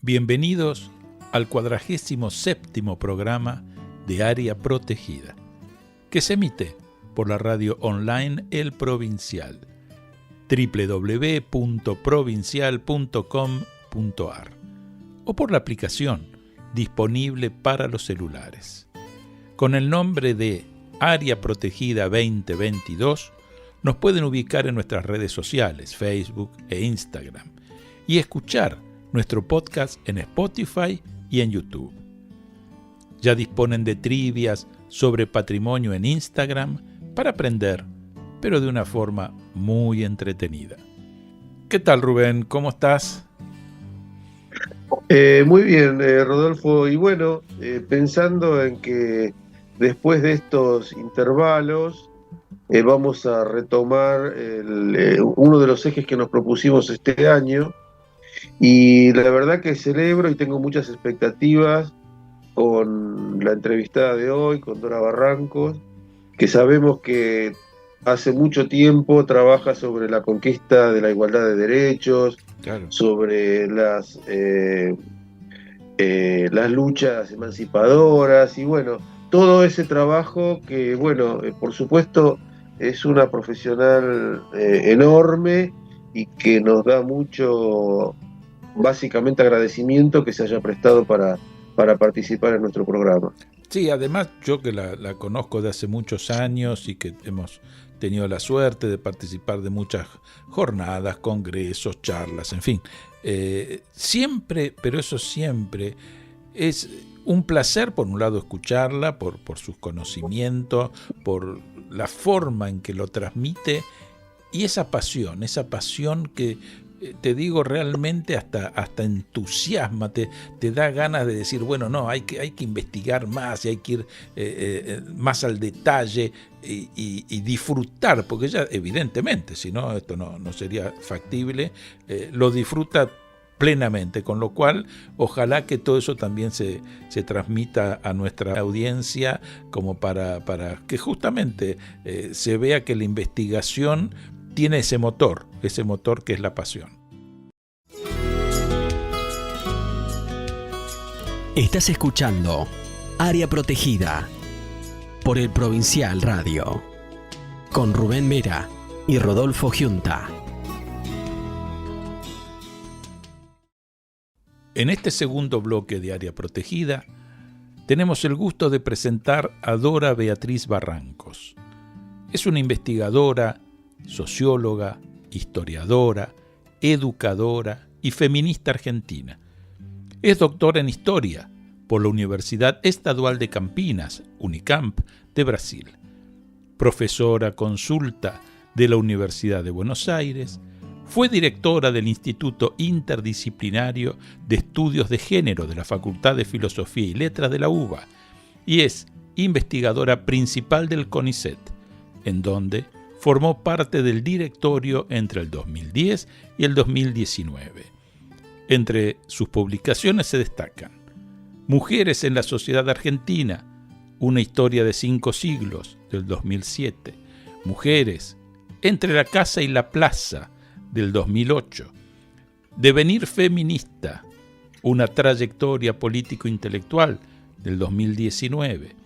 Bienvenidos al 47º programa de Área Protegida, que se emite por la radio online El Provincial, www.provincial.com.ar, o por la aplicación disponible para los celulares. Con el nombre de Área Protegida 2022, nos pueden ubicar en nuestras redes sociales, Facebook e Instagram, y escuchar nuestro podcast en Spotify y en YouTube. Ya disponen de trivias sobre patrimonio en Instagram para aprender, pero de una forma muy entretenida. ¿Qué tal, Rubén? ¿Cómo estás? Muy bien, Rodolfo. Y bueno, pensando en que después de estos intervalos vamos a retomar uno de los ejes que nos propusimos este año. Y la verdad que celebro y tengo muchas expectativas con la entrevistada de hoy, con Dora Barrancos, que sabemos que hace mucho tiempo trabaja sobre la conquista de la igualdad de derechos, Claro. sobre las luchas emancipadoras y bueno, todo ese trabajo que, bueno, por supuesto es una profesional enorme y que nos da mucho, básicamente, agradecimiento que se haya prestado para participar en nuestro programa. Sí, además yo que la conozco de hace muchos años y que hemos tenido la suerte de participar de muchas jornadas, congresos, charlas, en fin. Siempre, pero eso siempre, es un placer por un lado escucharla, por sus conocimientos, por la forma en que lo transmite y esa pasión que te digo realmente hasta entusiasma, te da ganas de decir, bueno, no, hay que investigar más y hay que ir más al detalle y disfrutar, porque ella evidentemente, si no, esto no sería factible, lo disfruta plenamente, con lo cual ojalá que todo eso también se transmita a nuestra audiencia como para que justamente se vea que la investigación tiene ese motor que es la pasión. Estás escuchando Área Protegida por El Provincial Radio con Rubén Mera y Rodolfo Giunta. En este segundo bloque de Área Protegida tenemos el gusto de presentar a Dora Beatriz Barrancos. Es una investigadora, socióloga, historiadora, educadora y feminista argentina. Es doctora en Historia por la Universidad Estadual de Campinas, Unicamp, de Brasil. Profesora consulta de la Universidad de Buenos Aires. Fue directora del Instituto Interdisciplinario de Estudios de Género de la Facultad de Filosofía y Letras de la UBA y es investigadora principal del CONICET, en donde formó parte del directorio entre el 2010 y el 2019. Entre sus publicaciones se destacan Mujeres en la Sociedad Argentina, una historia de 5 siglos, del 2007, Mujeres entre la casa y la plaza, del 2008, Devenir feminista, una trayectoria político-intelectual, del 2019,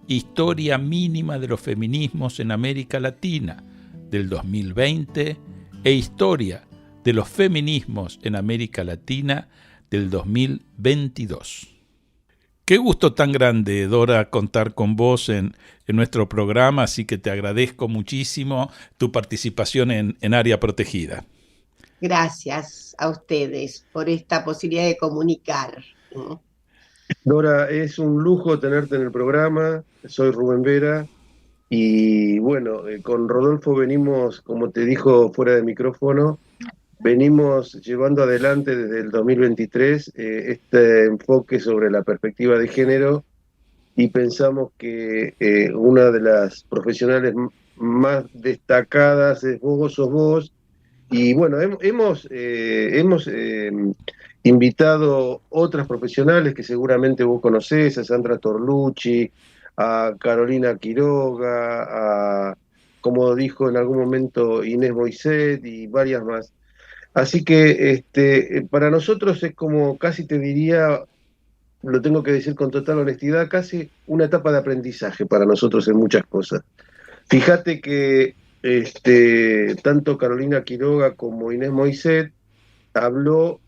Historia mínima de los feminismos en América Latina, del 2020, e Historia de los feminismos en América Latina, del 2022. Qué gusto tan grande, Dora, contar con vos en nuestro programa, así que te agradezco muchísimo tu participación en Área Protegida. Gracias a ustedes por esta posibilidad de comunicar. Dora, es un lujo tenerte en el programa. Soy Rubén Vera y bueno, con Rodolfo venimos, como te dijo fuera de micrófono, venimos llevando adelante desde el 2023 este enfoque sobre la perspectiva de género y pensamos que una de las profesionales más destacadas sos vos. Y bueno, hemos invitado otras profesionales que seguramente vos conocés, a Sandra Torlucci, a Carolina Quiroga, a, como dijo en algún momento, Inés Moisset y varias más. Así que para nosotros es como, casi te diría, lo tengo que decir con total honestidad, casi una etapa de aprendizaje para nosotros en muchas cosas. Fíjate que tanto Carolina Quiroga como Inés Moisset habló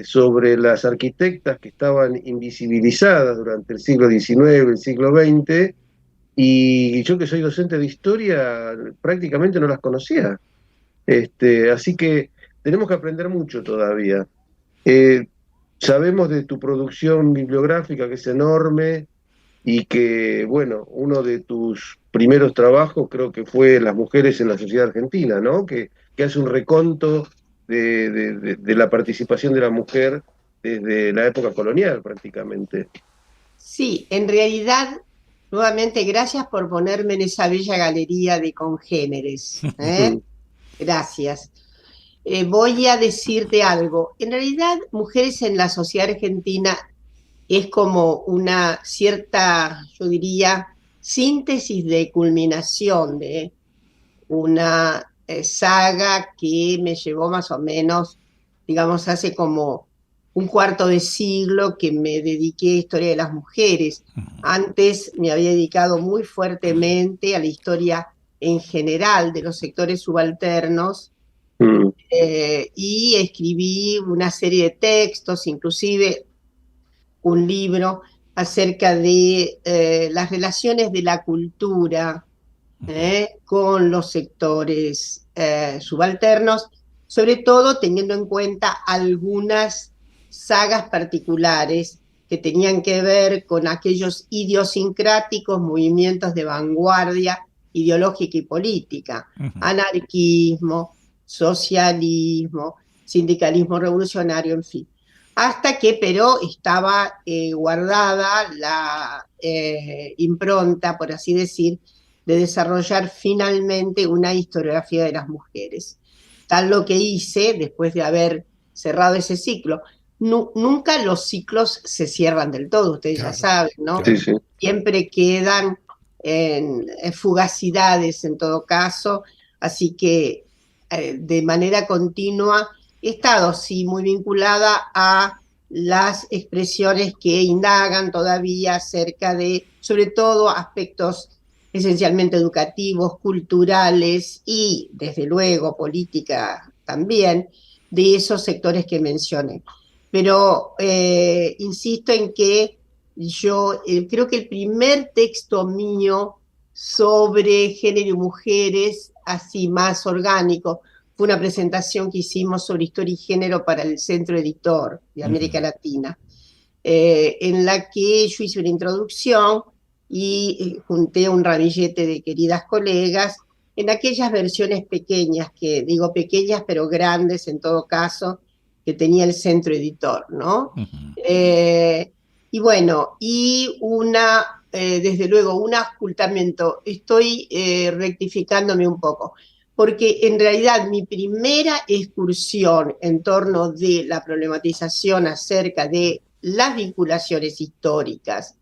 sobre las arquitectas que estaban invisibilizadas durante el siglo XIX, el siglo XX, y yo que soy docente de historia prácticamente no las conocía. Así que tenemos que aprender mucho todavía. Eh, Sabemos de tu producción bibliográfica, que es enorme, y que, bueno, uno de tus primeros trabajos creo que fue Las mujeres en la sociedad argentina, ¿no? Que hace un reconto de la participación de la mujer desde la época colonial prácticamente. Sí, en realidad, nuevamente, gracias por ponerme en esa bella galería de congéneres. Gracias. Voy a decirte algo. En realidad, Mujeres en la Sociedad Argentina es como una cierta, yo diría, síntesis de culminación de una saga que me llevó más o menos, digamos, hace como un cuarto de siglo que me dediqué a historia de las mujeres. Antes me había dedicado muy fuertemente a la historia en general de los sectores subalternos, Mm, y escribí una serie de textos, inclusive un libro acerca de las relaciones de la cultura con los sectores subalternos, sobre todo teniendo en cuenta algunas sagas particulares que tenían que ver con aquellos idiosincráticos movimientos de vanguardia ideológica y política, anarquismo, socialismo, sindicalismo revolucionario, en fin. Hasta que, pero estaba guardada la impronta, por así decir, de desarrollar finalmente una historiografía de las mujeres. Tal lo que hice después de haber cerrado ese ciclo. Nunca los ciclos se cierran del todo, ustedes ya saben, ¿no? sí, sí. Siempre quedan fugacidades en todo caso, así que de manera continua he estado, sí, muy vinculada a las expresiones que indagan todavía acerca de, sobre todo, aspectos esencialmente educativos, culturales y, desde luego, política también, de esos sectores que mencioné. Pero insisto en que yo creo que el primer texto mío sobre género y mujeres, así más orgánico, fue una presentación que hicimos sobre historia y género para el Centro Editor de América Latina, en la que yo hice una introducción y junté un ramillete de queridas colegas en aquellas versiones pequeñas, que digo pequeñas pero grandes en todo caso, que tenía el Centro Editor, ¿no? Y bueno, y desde luego, un ocultamiento. Estoy rectificándome un poco, porque en realidad mi primera excursión en torno de la problematización acerca de las vinculaciones históricas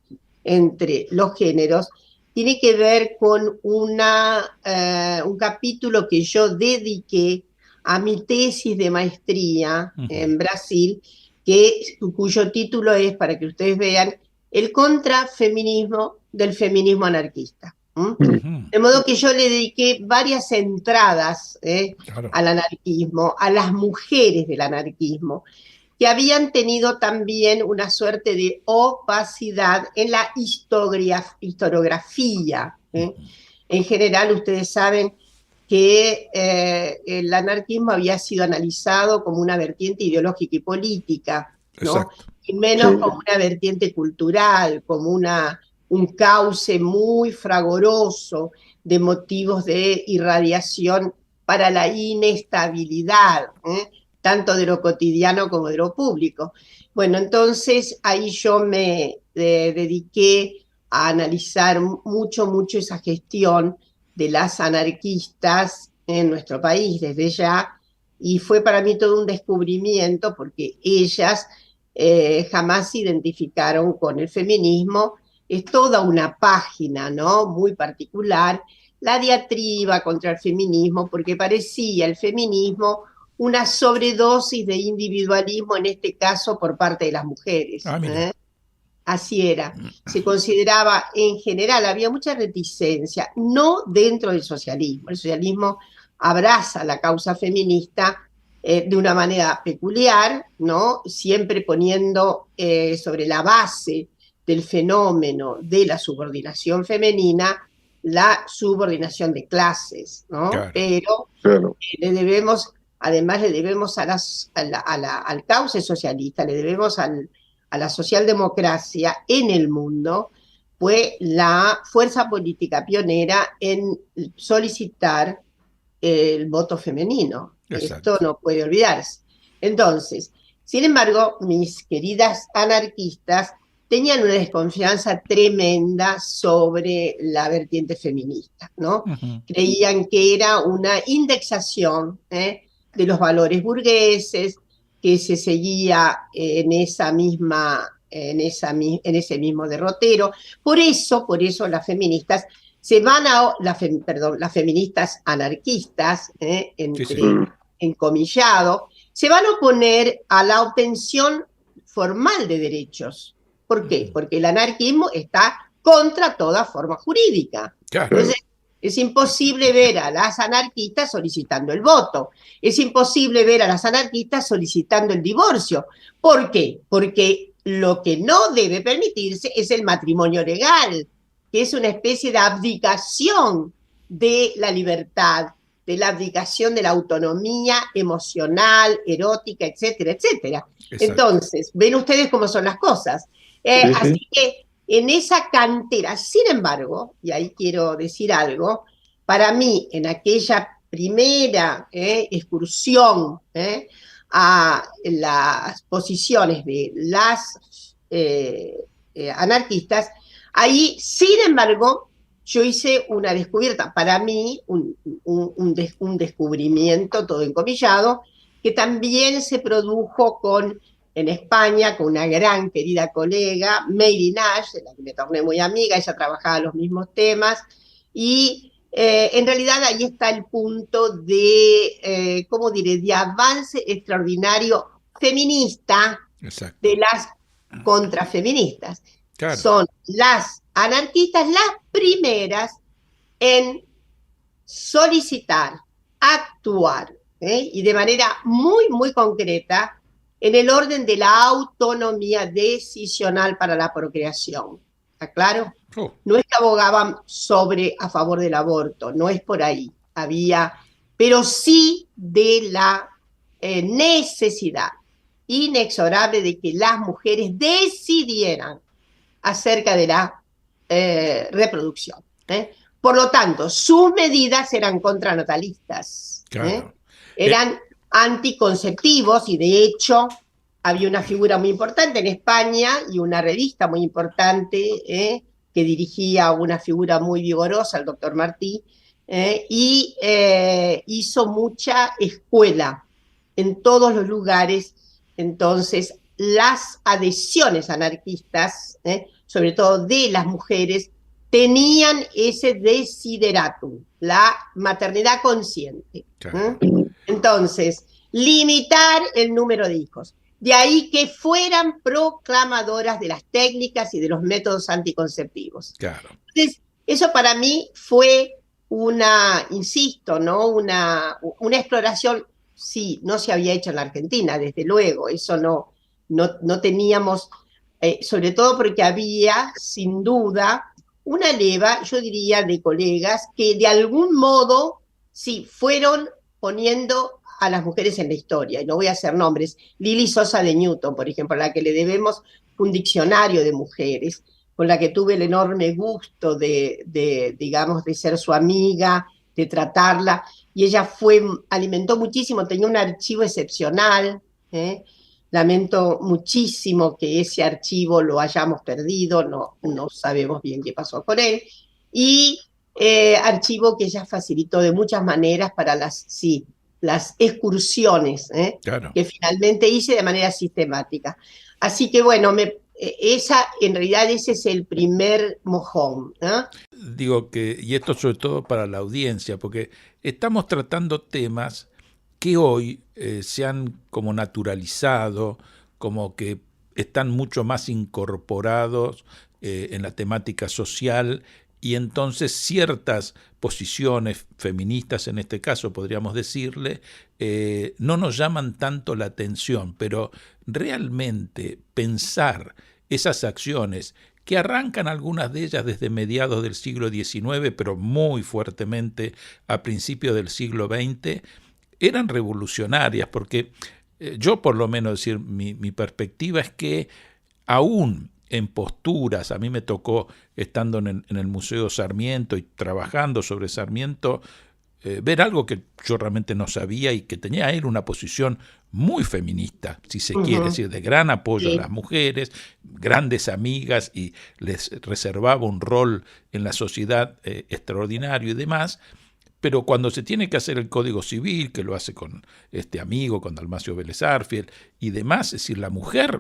entre los géneros tiene que ver con un capítulo que yo dediqué a mi tesis de maestría en Brasil, cuyo título es, para que ustedes vean, el contrafeminismo del feminismo anarquista. De modo que yo le dediqué varias entradas al anarquismo, a las mujeres del anarquismo, que habían tenido también una suerte de opacidad en la historiografía. En general, ustedes saben que el anarquismo había sido analizado como una vertiente ideológica y política, ¿no? Exacto. Y menos como una vertiente cultural, como un cauce muy fragoroso de motivos de irradiación para la inestabilidad, tanto de lo cotidiano como de lo público. Bueno, entonces ahí yo me dediqué a analizar mucho esa gestión de las anarquistas en nuestro país desde ya, y fue para mí todo un descubrimiento porque ellas jamás se identificaron con el feminismo. Es toda una página, ¿no? Muy particular, la diatriba contra el feminismo, porque parecía el feminismo una sobredosis de individualismo, en este caso por parte de las mujeres. Mira. Así era. Se consideraba, en general, había mucha reticencia, no dentro del socialismo. El socialismo abraza la causa feminista de una manera peculiar, ¿no? Siempre poniendo sobre la base del fenómeno de la subordinación femenina la subordinación de clases, ¿no? Claro. Pero Claro. además le debemos al cauce socialista, le debemos a la socialdemocracia en el mundo, fue la fuerza política pionera en solicitar el voto femenino. Exacto. Esto no puede olvidarse. Entonces, sin embargo, mis queridas anarquistas tenían una desconfianza tremenda sobre la vertiente feminista, ¿no? Uh-huh. Creían que era una indexación de los valores burgueses, que se seguía en ese mismo derrotero. Por eso las feministas se van a, las feministas anarquistas, encomillado, se van a oponer a la obtención formal de derechos. ¿Por qué? Porque el anarquismo está contra toda forma jurídica. Claro. Entonces, es imposible ver a las anarquistas solicitando el voto. Es imposible ver a las anarquistas solicitando el divorcio. ¿Por qué? Porque lo que no debe permitirse es el matrimonio legal, que es una especie de abdicación de la libertad, de la abdicación de la autonomía emocional, erótica, etcétera, etcétera. Exacto. Entonces, ven ustedes cómo son las cosas. Así que en esa cantera, sin embargo, y ahí quiero decir algo, para mí, en aquella primera excursión a las posiciones de las anarquistas, ahí, sin embargo, yo hice una descubierta, para mí, un descubrimiento todo encomillado, que también se produjo en España, con una gran querida colega, Mary Nash, de la que me torné muy amiga, ella trabajaba los mismos temas, y en realidad ahí está el punto de, ¿cómo diré?, de avance extraordinario feminista. Exacto. De las contrafeministas. Claro. Son las anarquistas las primeras en solicitar, actuar, y de manera muy, muy concreta, en el orden de la autonomía decisional para la procreación. ¿Está claro? Oh. No es que abogaban a favor del aborto, no es por ahí. Pero sí de la necesidad inexorable de que las mujeres decidieran acerca de la reproducción. Por lo tanto, sus medidas eran contranatalistas. Claro. Eran anticonceptivos, y de hecho había una figura muy importante en España y una revista muy importante que dirigía una figura muy vigorosa, el doctor Martí, y hizo mucha escuela en todos los lugares. Entonces, las adhesiones anarquistas, sobre todo de las mujeres, tenían ese desideratum, la maternidad consciente. Claro. Entonces, limitar el número de hijos. De ahí que fueran proclamadoras de las técnicas y de los métodos anticonceptivos. Claro. Entonces, eso para mí fue insisto, ¿no? Una exploración, sí, no se había hecho en la Argentina, desde luego, eso no teníamos, sobre todo porque había, sin duda, una leva, yo diría, de colegas que de algún modo, sí, fueron poniendo a las mujeres en la historia, y no voy a hacer nombres, Lily Sosa de Newton, por ejemplo, a la que le debemos un diccionario de mujeres, con la que tuve el enorme gusto digamos, de ser su amiga, de tratarla, y ella alimentó muchísimo, tenía un archivo excepcional, lamento muchísimo que ese archivo lo hayamos perdido, no sabemos bien qué pasó con él, y archivo que ella facilitó de muchas maneras para las excursiones claro. que finalmente hice de manera sistemática. Así que bueno, en realidad ese es el primer mojón. Digo que, y esto sobre todo para la audiencia, porque estamos tratando temas que hoy se han como naturalizado, como que están mucho más incorporados en la temática social, y entonces ciertas posiciones feministas, en este caso podríamos decirle, no nos llaman tanto la atención, pero realmente pensar esas acciones que arrancan algunas de ellas desde mediados del siglo XIX, pero muy fuertemente a principios del siglo XX, eran revolucionarias, porque yo por lo menos, decir, mi perspectiva es que aún en posturas, a mí me tocó, estando en el Museo Sarmiento y trabajando sobre Sarmiento, ver algo que yo realmente no sabía y que tenía él una posición muy feminista, si se quiere, es decir, de gran apoyo a las mujeres, grandes amigas, y les reservaba un rol en la sociedad extraordinario y demás. Pero cuando se tiene que hacer el Código Civil, que lo hace con este amigo, con Dalmacio Vélez Arfiel y demás, es decir, la mujer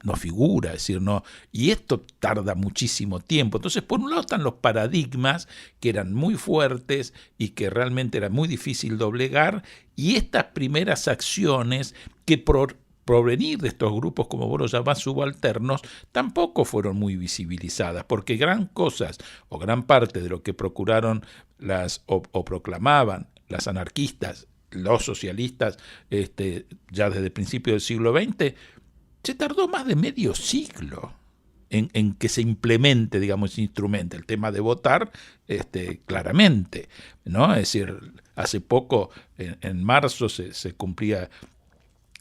no figura, es decir, no, y esto tarda muchísimo tiempo. Entonces, por un lado están los paradigmas que eran muy fuertes y que realmente era muy difícil doblegar, y estas primeras acciones que provenir de estos grupos, como vos los llamás, subalternos, tampoco fueron muy visibilizadas, porque gran parte de lo que procuraron o proclamaban las anarquistas, los socialistas, ya desde el principio del siglo XX, se tardó más de medio siglo en que se implemente, digamos, ese instrumento, el tema de votar, claramente, ¿no? Es decir, hace poco, en marzo, se cumplía,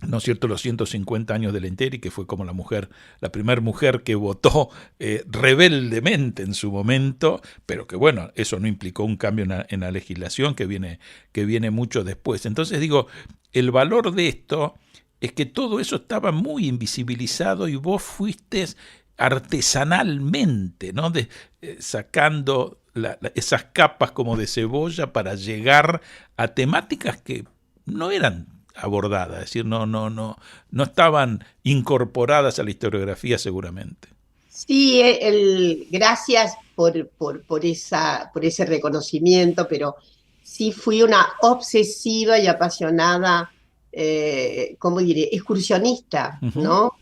¿no es cierto?, los 150 años de la Lenteri, que fue como la primera mujer que votó rebeldemente en su momento, pero que bueno, eso no implicó un cambio en la legislación que viene mucho después. Entonces digo, el valor de esto es que todo eso estaba muy invisibilizado y vos fuiste artesanalmente, ¿no? Sacando esas capas como de cebolla para llegar a temáticas que no eran abordadas, es decir, no estaban incorporadas a la historiografía seguramente. Sí, gracias por ese reconocimiento, pero sí fui una obsesiva y apasionada, ¿cómo diré?, excursionista, ¿no?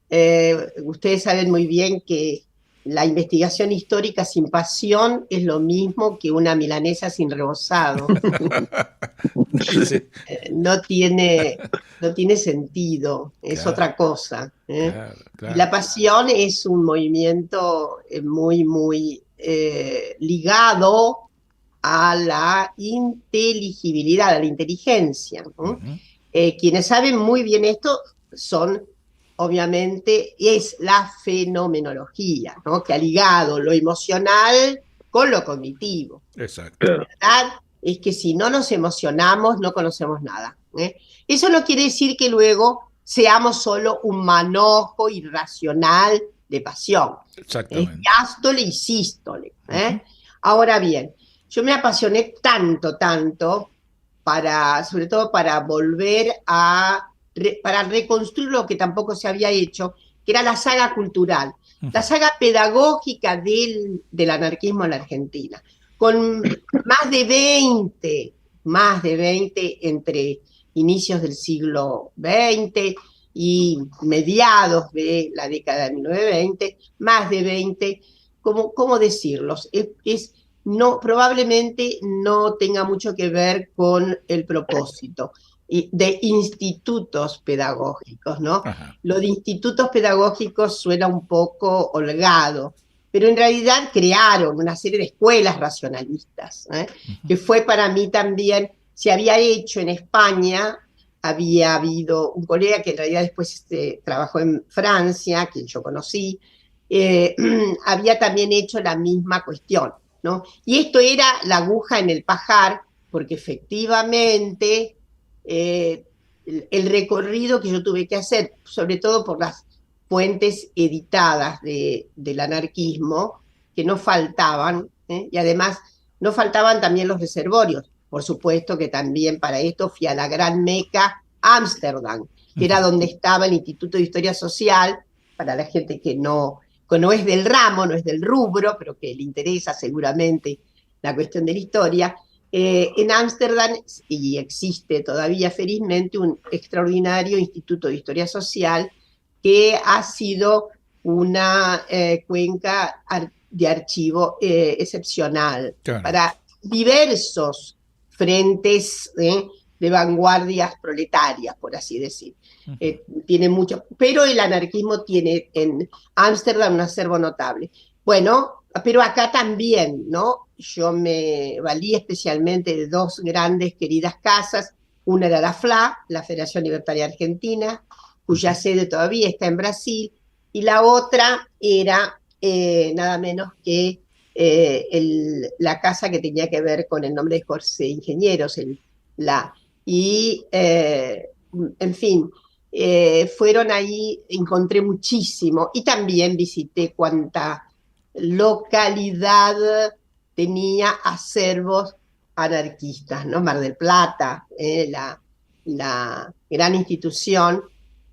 Ustedes saben muy bien que la investigación histórica sin pasión es lo mismo que una milanesa sin rebozado. Sí. No tiene sentido, es claro, otra cosa. Claro. La pasión es un movimiento muy ligado a la inteligibilidad, a la inteligencia, ¿no? Quienes saben muy bien esto son, obviamente, es la fenomenología, ¿no?, que ha ligado lo emocional con lo cognitivo. Exacto. La verdad es que si no nos emocionamos, no conocemos nada. Eso no quiere decir que luego seamos solo un manojo irracional de pasión. Exactamente. Es diástole y sístole. Ahora bien, yo me apasioné tanto, sobre todo para volver para reconstruir lo que tampoco se había hecho, que era la saga cultural, la saga pedagógica del anarquismo en la Argentina, con más de 20 entre inicios del siglo XX y mediados de la década de 1920, más de 20, ¿cómo decirlos? Probablemente no tenga mucho que ver con el propósito de institutos pedagógicos, ¿no? Ajá. Lo de institutos pedagógicos suena un poco holgado, pero en realidad crearon una serie de escuelas racionalistas, que fue para mí también, se había hecho en España, había habido un colega que en realidad después trabajó en Francia, que yo conocí, había también hecho la misma cuestión, ¿no? Y esto era la aguja en el pajar, porque efectivamente el recorrido que yo tuve que hacer, sobre todo por las fuentes editadas del anarquismo, que no faltaban, y además no faltaban también los reservorios. Por supuesto que también para esto fui a la gran meca, Ámsterdam, que era donde estaba el Instituto de Historia Social, para la gente que no es del ramo, no es del rubro, pero que le interesa seguramente la cuestión de la historia. En Ámsterdam, y existe todavía felizmente, un extraordinario Instituto de Historia Social que ha sido una cuenca de archivo excepcional Claro. para diversos frentes de vanguardias proletarias, por así decir. Tiene mucho, pero el anarquismo tiene en Ámsterdam un acervo notable. Bueno, pero acá también, ¿no? Yo me valí especialmente de dos grandes queridas casas. Una era la FLA, la Federación Libertaria Argentina, cuya sede todavía está en Brasil, y la otra era nada menos que la casa que tenía que ver con el nombre de Jorge Ingenieros, y en fin, fueron ahí, encontré muchísimo, y también visité cuanta localidad tenía acervos anarquistas, ¿no? Mar del Plata, la gran institución,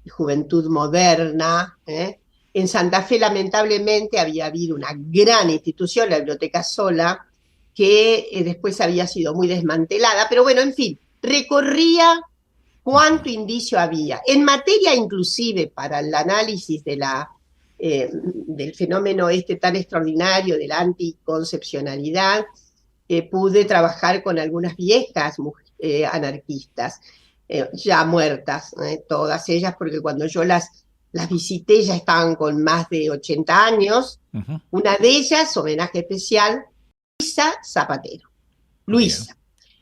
Juventud Moderna. En Santa Fe, lamentablemente, había habido una gran institución, la Biblioteca Sola, que después había sido muy desmantelada, pero bueno, en fin, recorría cuánto indicio había. En materia inclusive para el análisis del fenómeno tan extraordinario de la anticoncepcionalidad, pude trabajar con algunas viejas anarquistas, ya muertas, todas ellas, porque cuando yo las visité ya estaban con más de 80 años. Una de ellas, homenaje especial, Luisa Zapatero. Luisa.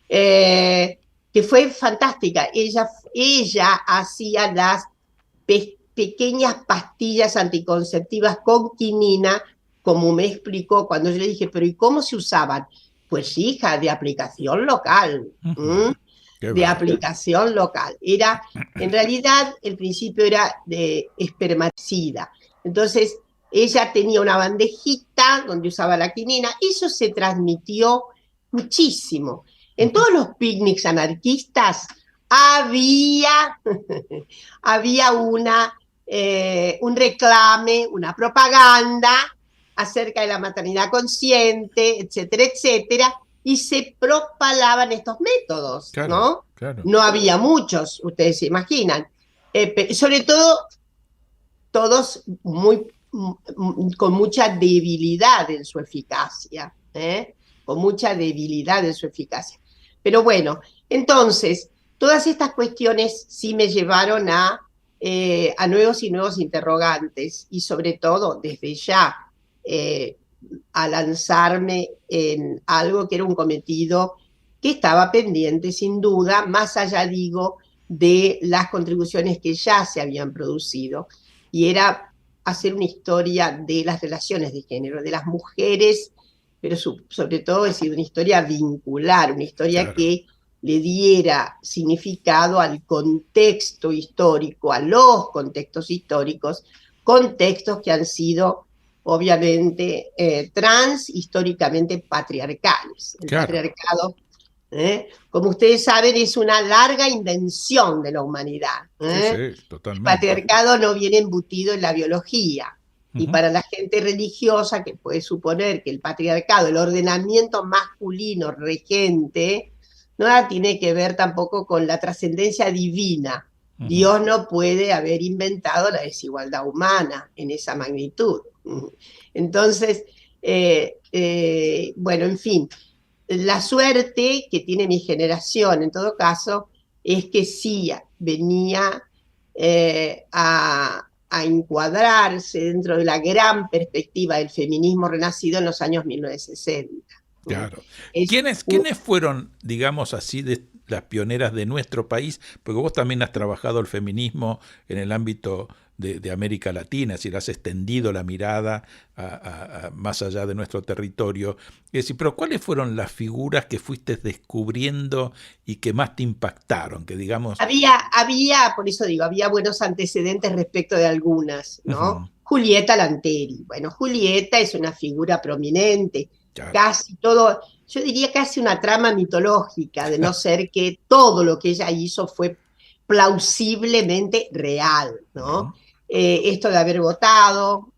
Que fue fantástica. Ella hacía las pequeñas pastillas anticonceptivas con quinina, como me explicó cuando yo le dije, pero ¿y cómo se usaban? Pues hija, de aplicación local. De aplicación local. En realidad, el principio era de espermaticida. Entonces, ella tenía una bandejita donde usaba la quinina. Eso se transmitió muchísimo. En todos los picnics anarquistas había un reclame, una propaganda acerca de la maternidad consciente, etcétera, etcétera, y se propalaban estos métodos, claro, ¿no? Claro. No había muchos, ustedes se imaginan. Sobre todo, todos con mucha debilidad en su eficacia, con mucha debilidad en su eficacia. Pero bueno, entonces, todas estas cuestiones sí me llevaron a nuevos y nuevos interrogantes, y sobre todo, desde ya, a lanzarme en algo que era un cometido que estaba pendiente, sin duda, más allá, digo, de las contribuciones que ya se habían producido, y era hacer una historia de las relaciones de género, de las mujeres, pero sobre todo decir una historia vincular, una historia, claro, que le diera significado al contexto histórico, a los contextos históricos, contextos que han sido obviamente históricamente patriarcales. El, claro, patriarcado, como ustedes saben, es una larga invención de la humanidad. Sí, totalmente. El patriarcado no viene embutido en la biología. Y para la gente religiosa, que puede suponer que el patriarcado, el ordenamiento masculino regente, nada tiene que ver tampoco con la trascendencia divina. Dios no puede haber inventado la desigualdad humana en esa magnitud. Entonces, bueno, en fin, la suerte que tiene mi generación, en todo caso, es que sí venía a encuadrarse dentro de la gran perspectiva del feminismo renacido en los años 1960. Claro. ¿Quiénes fueron, digamos así, las pioneras de nuestro país? Porque vos también has trabajado el feminismo en el ámbito de América Latina, es decir, has extendido la mirada a más allá de nuestro territorio. Es decir, pero ¿cuáles fueron las figuras que fuiste descubriendo y que más te impactaron? Que digamos... Había, por eso digo, había buenos antecedentes respecto de algunas, ¿no? Julieta Lanteri. Bueno, Julieta es una figura prominente, claro, casi todo, yo diría casi una trama mitológica, de no ser que todo lo que ella hizo fue plausiblemente real, ¿no? Esto de haber votado,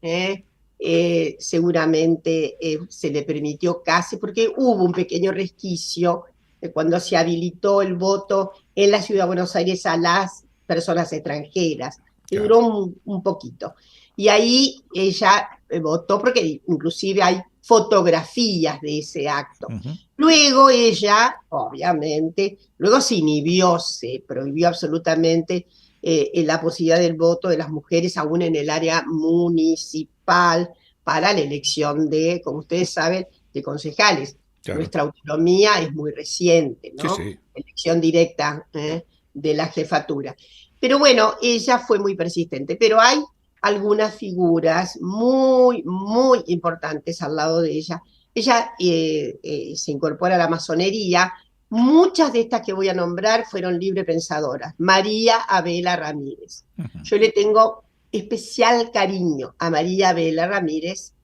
seguramente se le permitió casi, porque hubo un pequeño resquicio cuando se habilitó el voto en la Ciudad de Buenos Aires a las personas extranjeras, que Claro. duró un poquito. Y ahí ella votó, porque inclusive hay fotografías de ese acto. Ujú. Luego ella, obviamente, luego se inhibió, se prohibió absolutamente la posibilidad del voto de las mujeres, aún en el área municipal, para la elección de, como ustedes saben, de concejales. Claro. Nuestra autonomía es muy reciente, ¿no? Sí, sí. Elección directa de la jefatura. Pero bueno, ella fue muy persistente, pero hay algunas figuras muy, muy importantes al lado de ella. Ella se incorpora a la masonería. Muchas de estas que voy a nombrar fueron librepensadoras. María Abela Ramírez. Ujú. Yo le tengo especial cariño a María Abela Ramírez,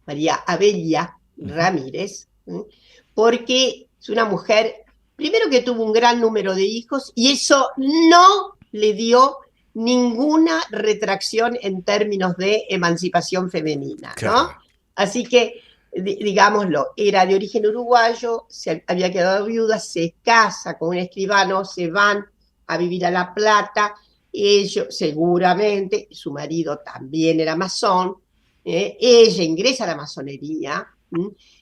María Abella Ramírez, porque es una mujer, primero, que tuvo un gran número de hijos, y eso no le dio ninguna retracción en términos de emancipación femenina, ¿no? Claro. Así que, digámoslo, era de origen uruguayo, se había quedado viuda, se casa con un escribano, se van a vivir a La Plata, ellos seguramente, su marido también era masón, ella ingresa a la masonería,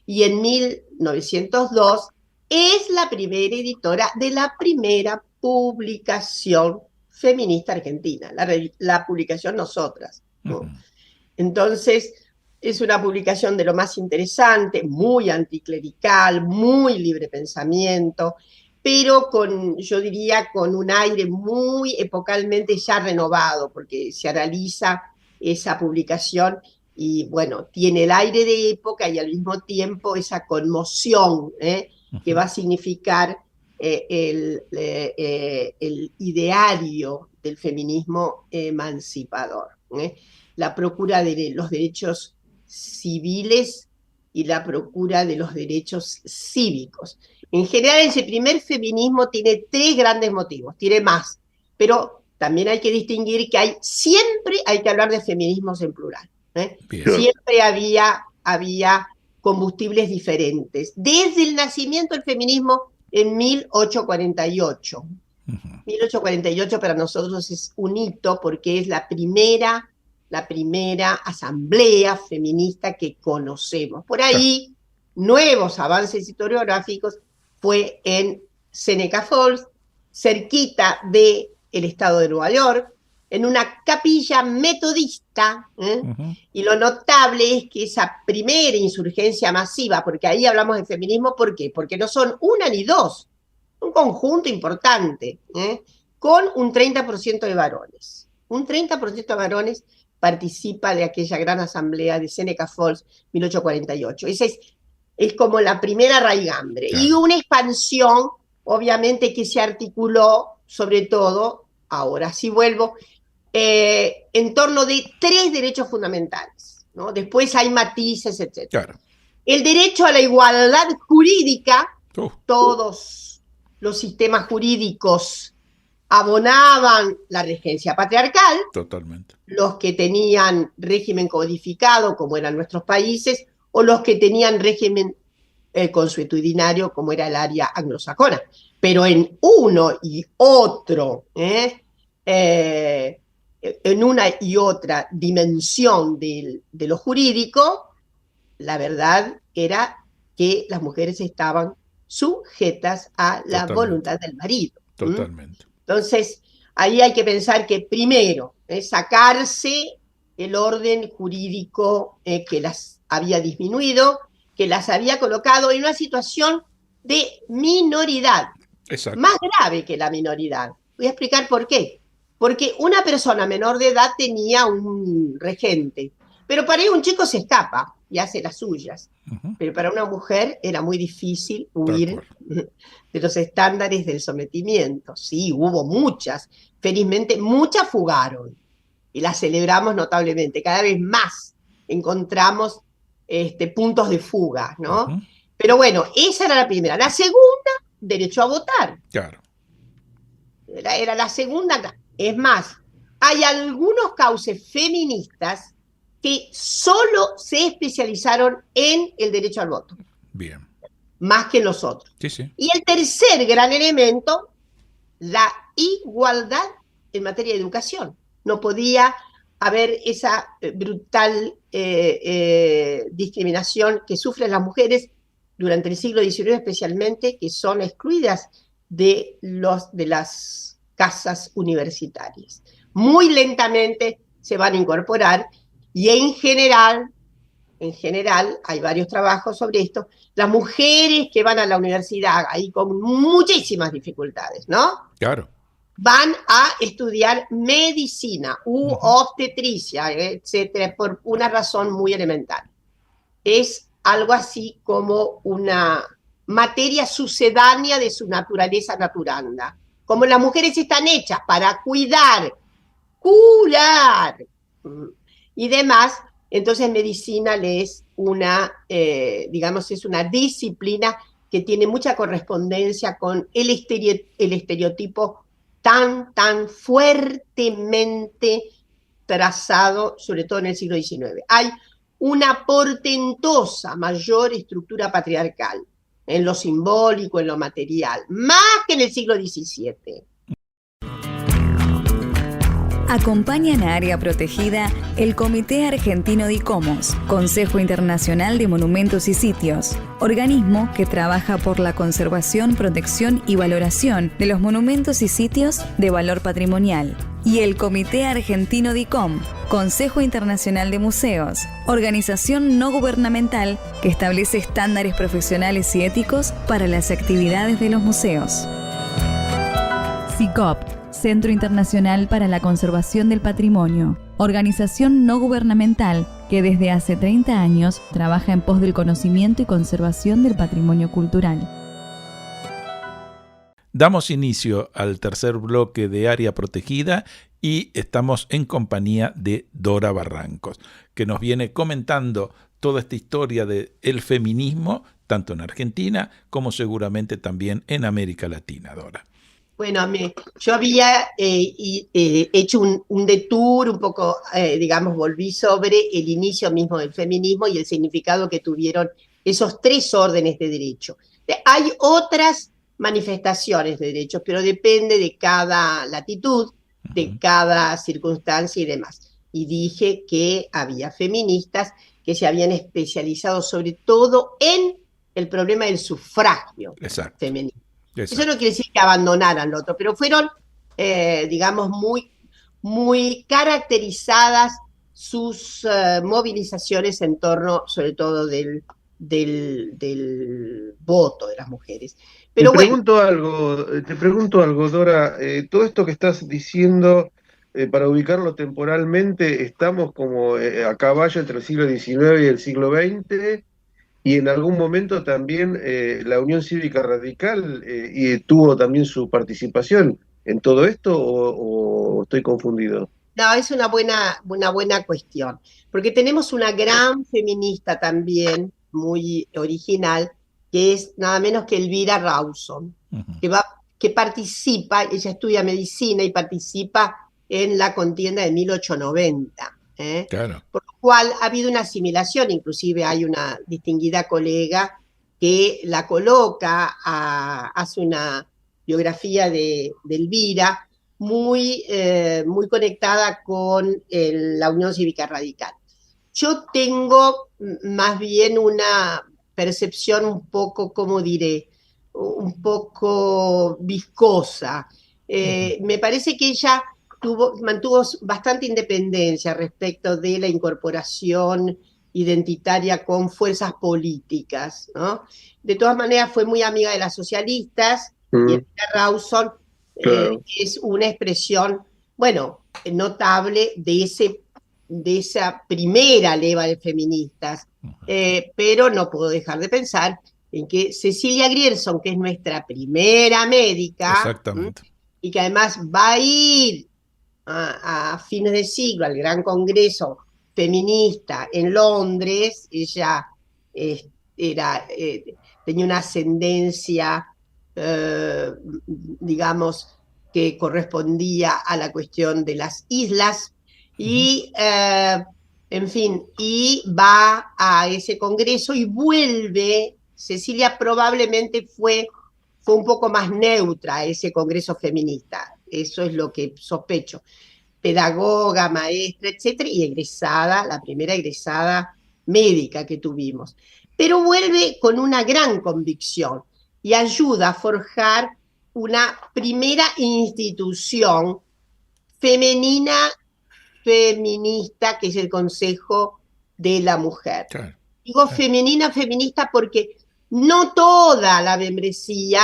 y en 1902 es la primera editora de la primera publicación feminista argentina, la publicación Nosotras, ¿no? Ujú. Entonces, es una publicación de lo más interesante, muy anticlerical, muy libre pensamiento, pero con, yo diría, con un aire muy epocalmente ya renovado, porque se analiza esa publicación y, bueno, tiene el aire de época y al mismo tiempo esa conmoción que va a significar el ideario del feminismo emancipador. La procura de los derechos civiles y la procura de los derechos cívicos. En general, ese primer feminismo tiene tres grandes motivos, tiene más, pero también hay que distinguir que siempre hay que hablar de feminismos en plural. Siempre había combustibles diferentes. Desde el nacimiento del feminismo en 1848. 1848 para nosotros es un hito porque es la primera asamblea feminista que conocemos. Por ahí, nuevos avances historiográficos fue en Seneca Falls, cerquita del estado de Nueva York, en una capilla metodista, y lo notable es que esa primera insurgencia masiva, porque ahí hablamos de feminismo, ¿por qué? Porque no son una ni dos, un conjunto importante, con un 30% de varones. Un 30% de varones participa de aquella gran asamblea de Seneca Falls, 1848. Esa es como la primera raigambre. Claro. Y una expansión, obviamente, que se articuló, sobre todo, ahora sí vuelvo, en torno de tres derechos fundamentales, ¿no? Después hay matices, etc. Claro. El derecho a la igualdad jurídica, todos los sistemas jurídicos abonaban la regencia patriarcal. Totalmente. Los que tenían régimen codificado, como eran nuestros países, o los que tenían régimen consuetudinario, como era el área anglosajona. Pero en uno y otro, en una y otra dimensión de lo jurídico, la verdad era que las mujeres estaban sujetas a la voluntad del marido. Totalmente. Entonces, ahí hay que pensar que primero sacarse el orden jurídico que las había disminuido, que las había colocado en una situación de minoridad. Exacto. Más grave que la minoridad. Voy a explicar por qué. Porque una persona menor de edad tenía un regente, pero para un chico se escapa y hace las suyas. Pero para una mujer era muy difícil huir de los estándares del sometimiento. Sí, hubo muchas. Felizmente, muchas fugaron. Y las celebramos notablemente. Cada vez más encontramos puntos de fuga, ¿no? Pero bueno, esa era la primera. La segunda, derecho a votar. Claro. Era la segunda. Es más, hay algunos cauces feministas que solo se especializaron en el derecho al voto. Bien. más que en los otros. Sí, sí. Y el tercer gran elemento, la igualdad en materia de educación. No podía haber esa brutal discriminación que sufren las mujeres durante el siglo XIX especialmente, que son excluidas de las casas universitarias. Muy lentamente se van a incorporar y en general, hay varios trabajos sobre esto, las mujeres que van a la universidad ahí con muchísimas dificultades, ¿no? Claro. Van a estudiar medicina u obstetricia, etcétera, por una razón muy elemental. Es algo así como una materia sucedánea de su naturaleza naturanda. Como las mujeres están hechas para cuidar, curar y demás, entonces medicina es una, es una disciplina que tiene mucha correspondencia con el estereotipo tan fuertemente trazado, sobre todo en el siglo XIX. Hay una portentosa mayor estructura patriarcal en lo simbólico, en lo material, más que en el siglo XVII. Acompañan a Área Protegida el Comité Argentino de ICOMOS, Consejo Internacional de Monumentos y Sitios, organismo que trabaja por la conservación, protección y valoración de los monumentos y sitios de valor patrimonial, y el Comité Argentino de ICOM, Consejo Internacional de Museos, organización no gubernamental que establece estándares profesionales y éticos para las actividades de los museos. CICOP, Centro Internacional para la Conservación del Patrimonio, organización no gubernamental que desde hace 30 años trabaja en pos del conocimiento y conservación del patrimonio cultural. Damos inicio al tercer bloque de Área Protegida y estamos en compañía de Dora Barrancos, que nos viene comentando toda esta historia del feminismo, tanto en Argentina como seguramente también en América Latina, Dora. Bueno, yo había hecho un detour, un poco, volví sobre el inicio mismo del feminismo y el significado que tuvieron esos tres órdenes de derecho. Hay otras manifestaciones de derechos, pero depende de cada latitud, de cada circunstancia y demás. Y dije que había feministas que se habían especializado sobre todo en el problema del sufragio femenino. Exacto. Eso no quiere decir que abandonaran lo otro, pero fueron, muy caracterizadas sus movilizaciones en torno, sobre todo, del voto de las mujeres. Pero te pregunto algo, Dora. Todo esto que estás diciendo, para ubicarlo temporalmente, estamos como a caballo entre el siglo XIX y el siglo XX. Y en algún momento también la Unión Cívica Radical tuvo también su participación en todo esto, o estoy confundido. No, es una buena cuestión, porque tenemos una gran feminista también, muy original, que es nada menos que Elvira Rawson, que participa, ella estudia medicina y participa en la contienda de 1890. Claro. Por lo cual ha habido una asimilación, inclusive hay una distinguida colega que la coloca, hace una biografía de Elvira muy conectada con la Unión Cívica Radical. Yo tengo más bien una percepción un poco, ¿cómo diré?, un poco viscosa. Me parece que ella mantuvo bastante independencia respecto de la incorporación identitaria con fuerzas políticas, ¿no? De todas maneras fue muy amiga de las socialistas, y Elvira Rawson es una expresión, notable de esa primera leva de feministas, pero no puedo dejar de pensar en que Cecilia Grierson, que es nuestra primera médica, y que además va a ir a fines de siglo al Gran Congreso Feminista en Londres, ella tenía una ascendencia, que correspondía a la cuestión de las islas, y y va a ese congreso y vuelve Cecilia probablemente fue un poco más neutra a ese congreso feminista. Eso es lo que sospecho. Pedagoga, maestra, etcétera, y egresada, la primera egresada médica que tuvimos. Pero vuelve con una gran convicción y ayuda a forjar una primera institución feminista, que es el Consejo de la Mujer. Claro. Digo feminista porque no toda la membresía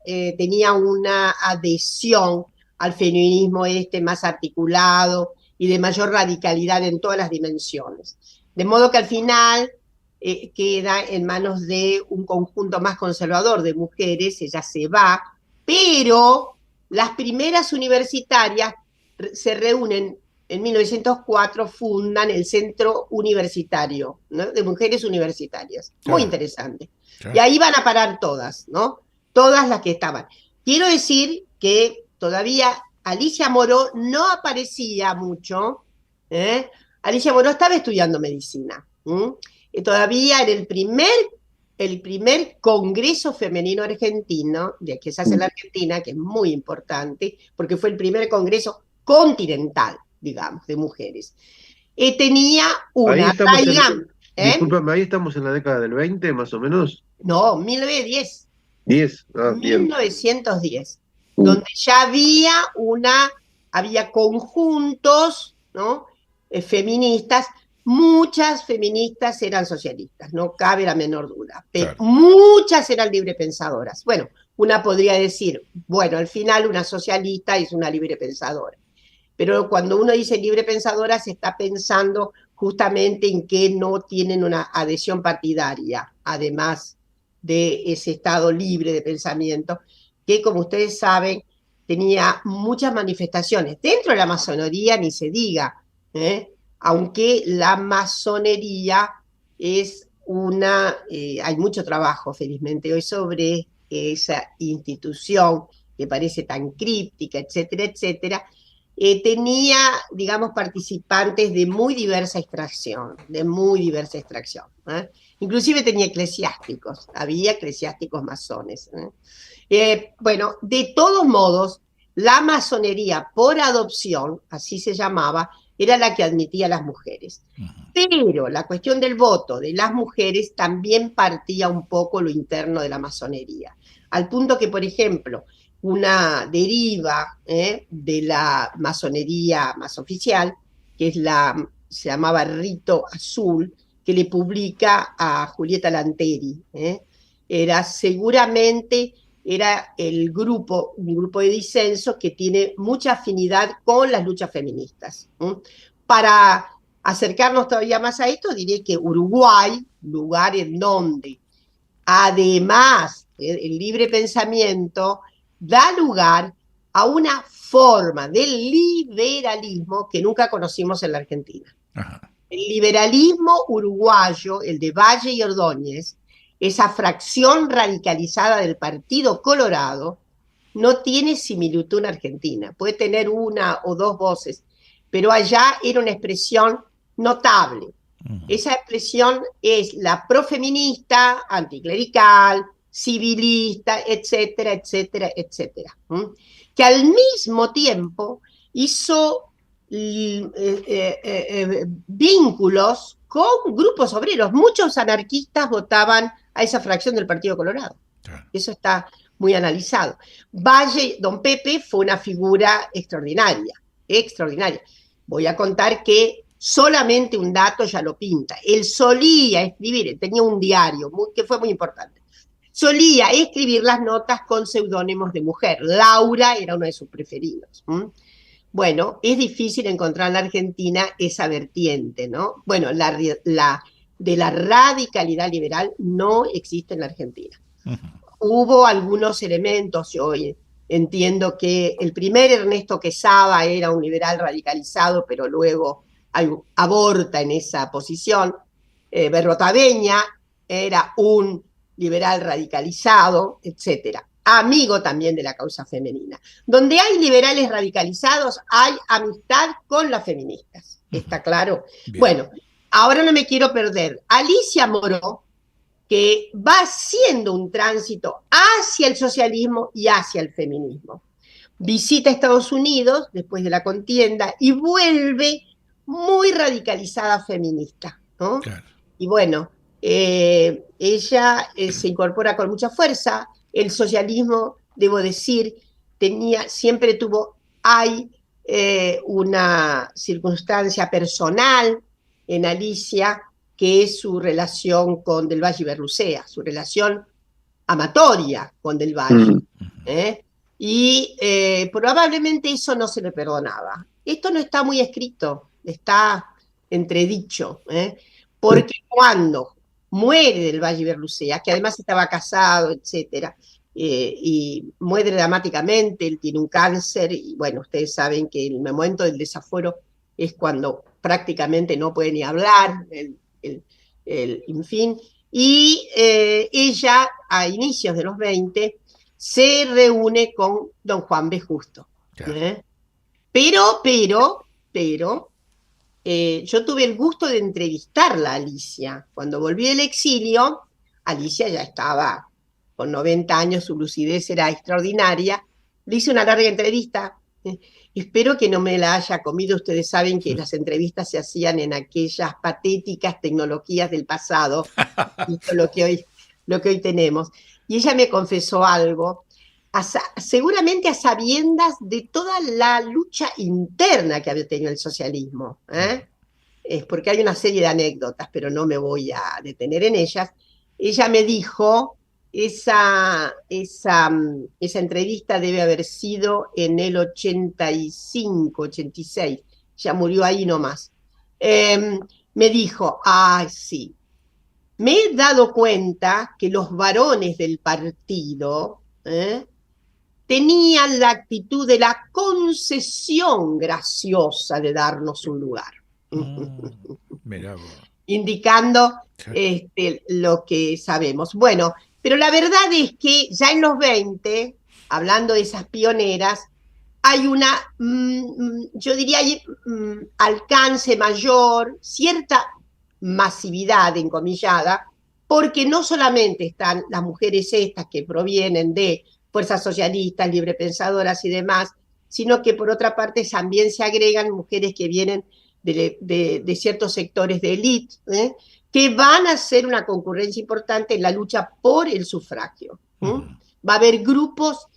tenía una adhesión al feminismo más articulado y de mayor radicalidad en todas las dimensiones. De modo que al final queda en manos de un conjunto más conservador de mujeres, ella se va, pero las primeras universitarias se reúnen en 1904, fundan el Centro Universitario, ¿no?, de Mujeres Universitarias. Muy interesante. Y ahí van a parar todas, ¿no? Todas las que estaban. Quiero decir que todavía Alicia Moró no aparecía mucho. Alicia Moró estaba estudiando medicina. Todavía en el primer Congreso Femenino Argentino, que se hace en la Argentina, que es muy importante, porque fue el primer congreso continental, digamos, de mujeres. Tenía una discúlpame, ahí estamos en la década del 20, más o menos. No, 1910. 10, 1910, donde ya había conjuntos, ¿no?, feministas. Muchas feministas eran socialistas, no cabe la menor duda, pero muchas eran librepensadoras. Bueno, una podría decir, bueno, al final una socialista es una librepensadora. Pero cuando uno dice librepensadora se está pensando justamente en que no tienen una adhesión partidaria, además de ese estado libre de pensamiento, que como ustedes saben tenía muchas manifestaciones. Dentro de la masonería ni se diga, aunque la masonería es hay mucho trabajo felizmente hoy sobre esa institución que parece tan críptica, etcétera, etcétera. Tenía, digamos, participantes de muy diversa extracción, Inclusive tenía eclesiásticos, había eclesiásticos masones. Bueno, de todos modos, la masonería por adopción, así se llamaba, era la que admitía a las mujeres. Pero la cuestión del voto de las mujeres también partía un poco lo interno de la masonería, al punto que, por ejemplo, una deriva de la masonería más oficial, que se llamaba Rito Azul, que le publica a Julieta Lanteri. Seguramente era un grupo de disenso que tiene mucha afinidad con las luchas feministas. Para acercarnos todavía más a esto, diré que Uruguay, lugar en donde además el libre pensamiento da lugar a una forma del liberalismo que nunca conocimos en la Argentina. Ajá. El liberalismo uruguayo, el de Valle y Ordóñez, esa fracción radicalizada del Partido Colorado, no tiene similitud en Argentina. Puede tener una o dos voces, pero allá era una expresión notable. Esa expresión es la profeminista, anticlerical, civilista, etcétera, etcétera, etcétera. Que al mismo tiempo hizo vínculos con grupos obreros. Muchos anarquistas votaban a esa fracción del Partido Colorado. Eso está muy analizado. Don Pepe fue una figura extraordinaria. Voy a contar que solamente un dato ya lo pinta. Él solía escribir, tenía un diario que fue muy importante. Solía escribir las notas con seudónimos de mujer. Laura era uno de sus preferidos. Bueno, es difícil encontrar en la Argentina esa vertiente, ¿no? Bueno, de la radicalidad liberal no existe en la Argentina. Hubo algunos elementos, yo entiendo que el primer Ernesto Quesada era un liberal radicalizado, pero luego aborta en esa posición. Berrotaveña era un liberal radicalizado, etcétera. Amigo también de la causa femenina. Donde hay liberales radicalizados, hay amistad con las feministas. ¿Está claro? Bien. Bueno, ahora no me quiero perder. Alicia Moró, que va haciendo un tránsito hacia el socialismo y hacia el feminismo. Visita Estados Unidos después de la contienda y vuelve muy radicalizada feminista, ¿no? Claro. Y bueno, ella se incorpora con mucha fuerza. El socialismo, debo decir, hay una circunstancia personal en Alicia, que es su relación con Del Valle y Berrucea, su relación amatoria con Del Valle. Y probablemente eso no se le perdonaba. Esto no está muy escrito, está entredicho, porque cuando muere Del Valle y Berrucea, que además estaba casado, etcétera, y muere dramáticamente, él tiene un cáncer, y bueno, ustedes saben que el momento del desafuero es cuando prácticamente no puede ni hablar, en fin, y ella a inicios de los 20 se reúne con don Juan B. Justo. Claro. Pero, yo tuve el gusto de entrevistarla a Alicia. Cuando volví del exilio, Alicia ya estaba con 90 años, su lucidez era extraordinaria. Le hice una larga entrevista. Espero que no me la haya comido. Ustedes saben que las entrevistas se hacían en aquellas patéticas tecnologías del pasado, lo que hoy tenemos. Y ella me confesó algo, seguramente a sabiendas de toda la lucha interna que había tenido el socialismo. Es porque hay una serie de anécdotas, pero no me voy a detener en ellas. Ella me dijo, esa entrevista debe haber sido en el 85, 86, ya murió ahí nomás. Me dijo, sí, me he dado cuenta que los varones del partido tenían la actitud de la concesión graciosa de darnos un lugar. Mirá vos. Indicando lo que sabemos. Bueno, pero la verdad es que ya en los 20, hablando de esas pioneras, hay una, yo diría, alcance mayor, cierta masividad encomillada, porque no solamente están las mujeres estas que provienen de fuerzas socialistas, librepensadoras y demás, sino que por otra parte también se agregan mujeres que vienen de ciertos sectores de élite, que van a hacer una concurrencia importante en la lucha por el sufragio. Va a haber grupos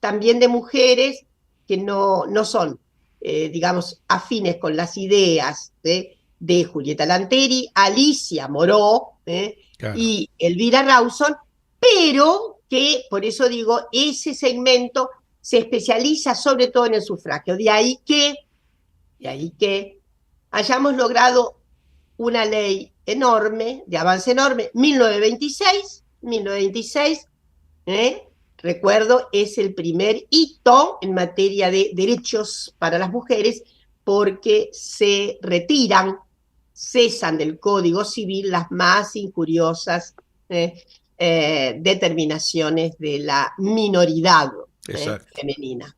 también de mujeres que no son, digamos, afines con las ideas de Julieta Lanteri, Alicia Moró, claro, y Elvira Rawson, pero que, por eso digo, ese segmento se especializa sobre todo en el sufragio. De ahí que hayamos logrado una ley enorme, de avance enorme, 1926, recuerdo, es el primer hito en materia de derechos para las mujeres, porque se cesan del Código Civil las más injuriosas determinaciones de la minoridad femenina.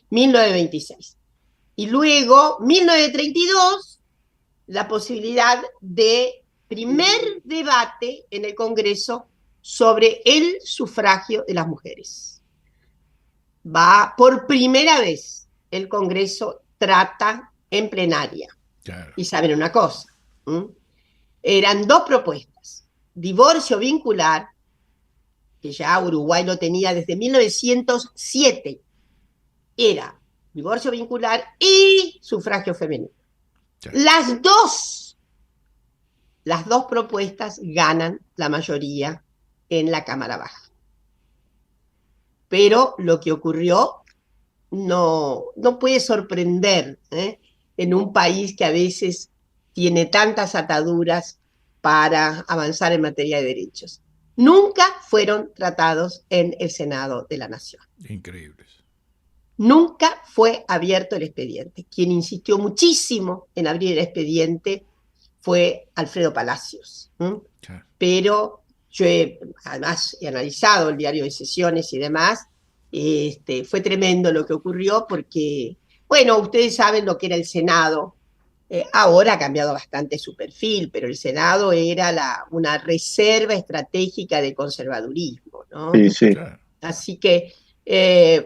1926. Y luego, 1932, la posibilidad de primer debate en el Congreso sobre el sufragio de las mujeres. Por primera vez, el Congreso trata en plenaria. Claro. Y saben una cosa, eran dos propuestas: divorcio vincular, que ya Uruguay lo tenía desde 1907, era divorcio vincular y sufragio femenino. Claro. Las dos propuestas ganan la mayoría en la Cámara Baja. Pero lo que ocurrió no puede sorprender, en un país que a veces tiene tantas ataduras para avanzar en materia de derechos. Nunca fueron tratados en el Senado de la Nación. Increíbles. Nunca fue abierto el expediente. Quien insistió muchísimo en abrir el expediente fue Alfredo Palacios. Claro. Pero yo además he analizado el diario de sesiones y demás. Fue tremendo lo que ocurrió porque, bueno, ustedes saben lo que era el Senado Ahora ha cambiado bastante su perfil, pero el Senado era una reserva estratégica de conservadurismo, ¿no? Sí, sí. Claro. Así que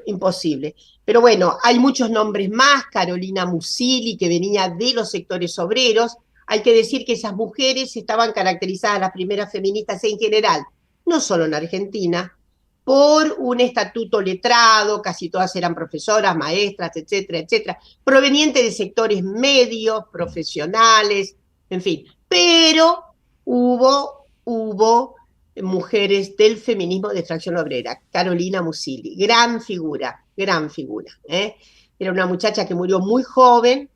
imposible. Pero bueno, hay muchos nombres más. Carolina Musilli, que venía de los sectores obreros. Hay que decir que esas mujeres estaban caracterizadas, las primeras feministas en general, no solo en Argentina, por un estatuto letrado, casi todas eran profesoras, maestras, etcétera, etcétera, provenientes de sectores medios, profesionales, en fin. Pero hubo mujeres del feminismo de extracción obrera. Carolina Musilli, gran figura, ¿eh? Era una muchacha que murió muy joven,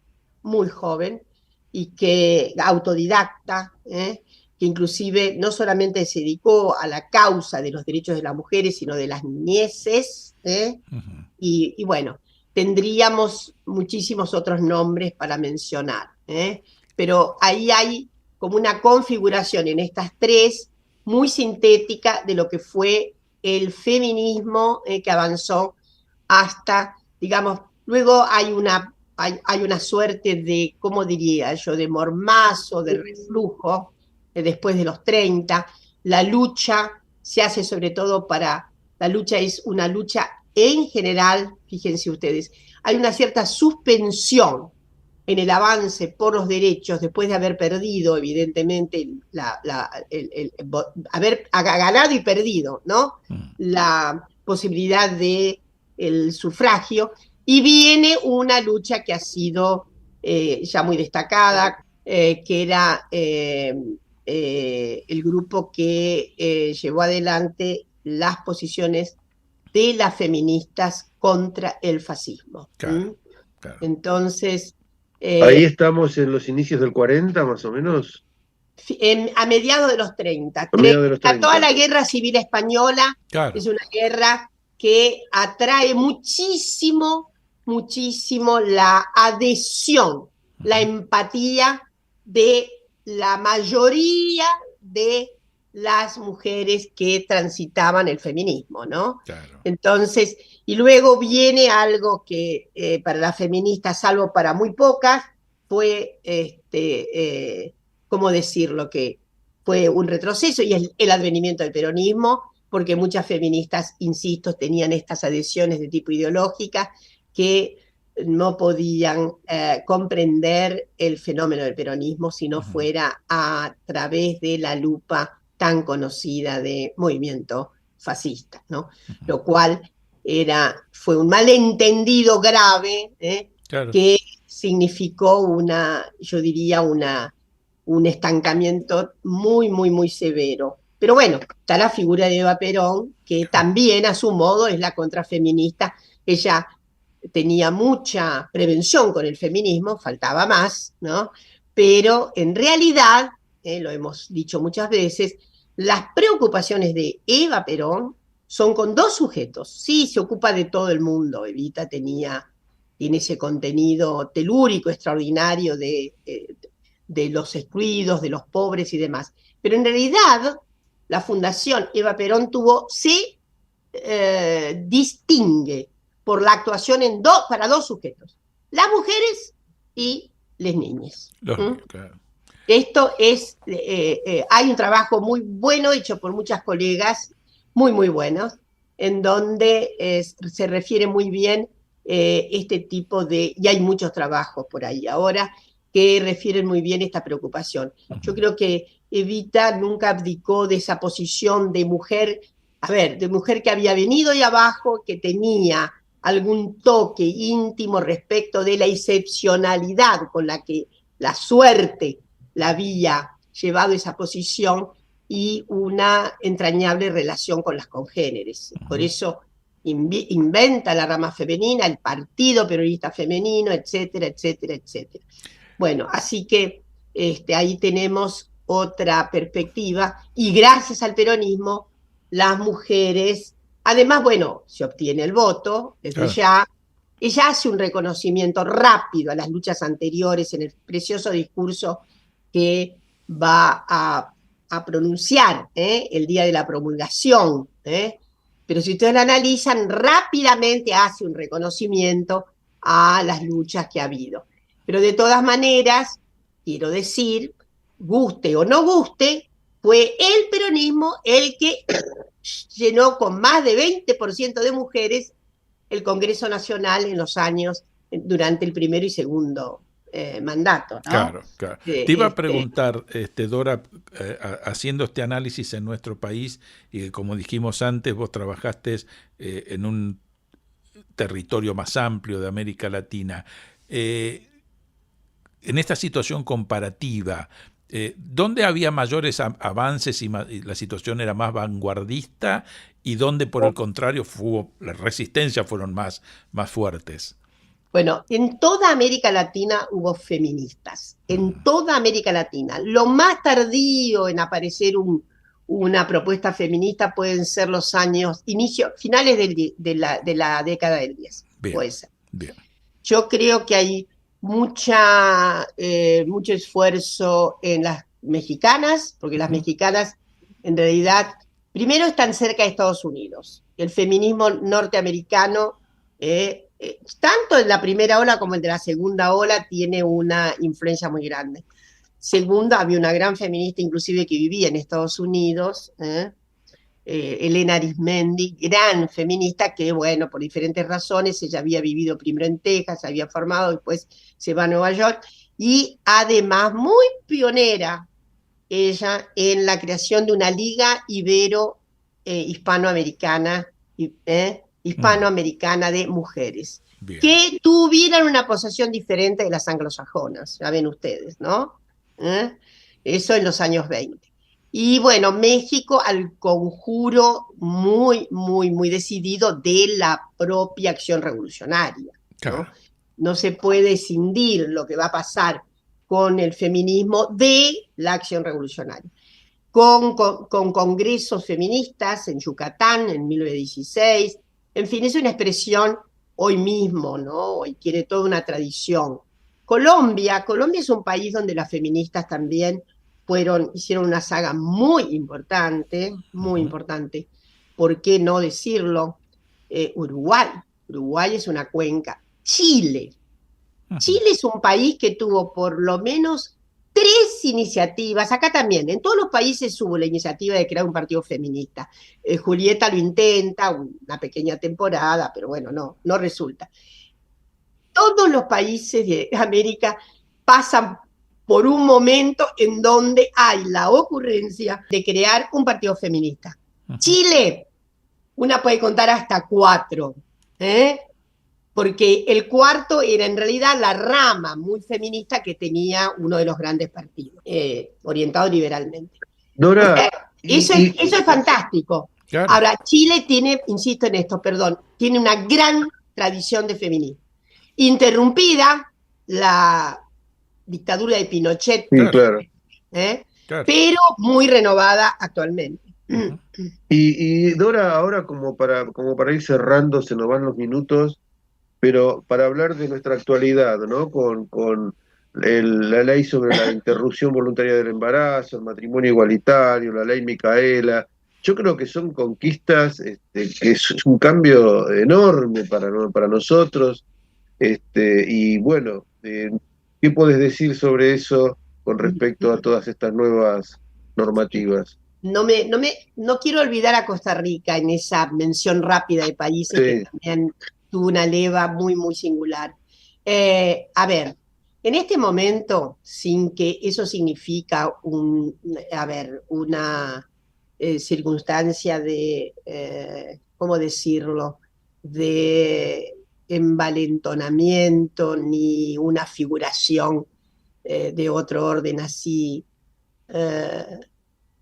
y que autodidacta, que inclusive no solamente se dedicó a la causa de los derechos de las mujeres, sino de las niñeces, Ujú. y bueno, tendríamos muchísimos otros nombres para mencionar, pero ahí hay como una configuración en estas tres muy sintética de lo que fue el feminismo que avanzó hasta, digamos, luego hay una suerte de, ¿cómo diría yo?, de mormazo, de reflujo, después de los 30. La lucha se hace sobre todo la lucha es una lucha en general, fíjense ustedes, hay una cierta suspensión en el avance por los derechos después de haber perdido, evidentemente, haber ganado y perdido, ¿no? La posibilidad de el sufragio, y viene una lucha que ha sido ya muy destacada, que era el grupo que llevó adelante las posiciones de las feministas contra el fascismo. Claro, claro. Entonces, Ahí estamos en los inicios del 40, más o menos. a mediados de los 30. A mediados de los 30. Toda la guerra civil española Claro. es una guerra que atrae muchísimo la adhesión, la empatía de la mayoría de las mujeres que transitaban el feminismo, ¿no? Claro. Entonces, y luego viene algo que para las feministas, salvo para muy pocas, fue, ¿cómo decirlo?, que fue un retroceso, y es el advenimiento del peronismo, porque muchas feministas, insisto, tenían estas adhesiones de tipo ideológica que no podían comprender el fenómeno del peronismo si no fuera a través de la lupa tan conocida de movimiento fascista, ¿no? Lo cual fue un malentendido grave, Claro. que significó yo diría, un estancamiento muy severo. Pero bueno, está la figura de Eva Perón, que también a su modo es la contrafeminista. Ella tenía mucha prevención con el feminismo, faltaba más, ¿no? Pero en realidad, lo hemos dicho muchas veces, las preocupaciones de Eva Perón son con dos sujetos. Sí, se ocupa de todo el mundo. Evita tiene ese contenido telúrico extraordinario de los excluidos, de los pobres y demás. Pero en realidad, la Fundación Eva Perón se distingue por la actuación para dos sujetos, las mujeres y las niñas. Claro. Esto es, hay un trabajo muy bueno hecho por muchas colegas, muy buenos, en donde se refiere muy bien este tipo y hay muchos trabajos por ahí ahora que refieren muy bien esta preocupación. Yo creo que Evita nunca abdicó de esa posición de mujer, de mujer que había venido de abajo, que tenía algún toque íntimo respecto de la excepcionalidad con la que la suerte la había llevado a esa posición, y una entrañable relación con las congéneres. Por eso inventa la rama femenina, el Partido Peronista Femenino, etcétera, etcétera, etcétera. Bueno, así que ahí tenemos otra perspectiva, y gracias al peronismo, las mujeres, además, bueno, se obtiene el voto, desde ya, ella hace un reconocimiento rápido a las luchas anteriores en el precioso discurso que va a pronunciar el día de la promulgación, pero si ustedes la analizan, rápidamente hace un reconocimiento a las luchas que ha habido. Pero de todas maneras, quiero decir, guste o no guste, fue el peronismo el que llenó con más de 20% de mujeres el Congreso Nacional en los años, durante el primero y segundo mandato, ¿no? Claro, claro. Te iba a preguntar, Dora, haciendo este análisis en nuestro país, y como dijimos antes, vos trabajaste en un territorio más amplio de América Latina. En esta situación comparativa, ¿dónde había mayores avances y la situación era más vanguardista y dónde, por el contrario, las resistencias fueron más fuertes? Bueno, en toda América Latina hubo feministas, en toda América Latina. Lo más tardío en aparecer una propuesta feminista pueden ser los años, finales de la década del 10. Bien, puede ser. Bien. Yo creo que hay mucho esfuerzo en las mexicanas, porque las mexicanas en realidad, primero están cerca de Estados Unidos. El feminismo norteamericano, tanto en la primera ola como en la segunda ola, tiene una influencia muy grande. Segundo, había una gran feminista inclusive que vivía en Estados Unidos, Elena Arismendi, gran feminista que, bueno, por diferentes razones, ella había vivido primero en Texas, se había formado, después se va a Nueva York, y además muy pionera ella en la creación de una liga hispanoamericana de mujeres, Bien. que tuvieran una posición diferente de las anglosajonas, ya ven ustedes, ¿no? Eso en los años 20. Y bueno, México al conjuro muy, muy, muy decidido de la propia acción revolucionaria, ¿no? Claro. No se puede escindir lo que va a pasar con el feminismo de la acción revolucionaria. Con congresos feministas en Yucatán en 1916, en fin, es una expresión hoy mismo, ¿no? Hoy tiene toda una tradición. Colombia es un país donde las feministas también hicieron una saga muy importante, ¿por qué no decirlo? Uruguay es una cuenca. Chile es un país que tuvo por lo menos 3 iniciativas, acá también, en todos los países hubo la iniciativa de crear un partido feminista. Julieta lo intenta, una pequeña temporada, pero bueno, no resulta. Todos los países de América pasan por un momento en donde hay la ocurrencia de crear un partido feminista. Chile, una puede contar hasta 4, porque el cuarto era en realidad la rama muy feminista que tenía uno de los grandes partidos, orientado liberalmente. Dora, o sea, eso es fantástico. Claro. Ahora, Chile tiene, insisto en esto, tiene una gran tradición de feminismo. Interrumpida la dictadura de Pinochet, sí, claro. Claro. pero muy renovada actualmente. Y Dora, ahora como para ir cerrando, se nos van los minutos, pero para hablar de nuestra actualidad, ¿no? Con la ley sobre la interrupción voluntaria del embarazo, el matrimonio igualitario, la ley Micaela, yo creo que son conquistas, que es un cambio enorme para nosotros, y bueno, ¿qué podés decir sobre eso con respecto a todas estas nuevas normativas? No quiero olvidar a Costa Rica en esa mención rápida de países que también tuvo una leva muy, muy singular. A ver, en este momento, sin que eso significa una circunstancia de, ¿cómo decirlo?, de envalentonamiento ni una figuración de otro orden así,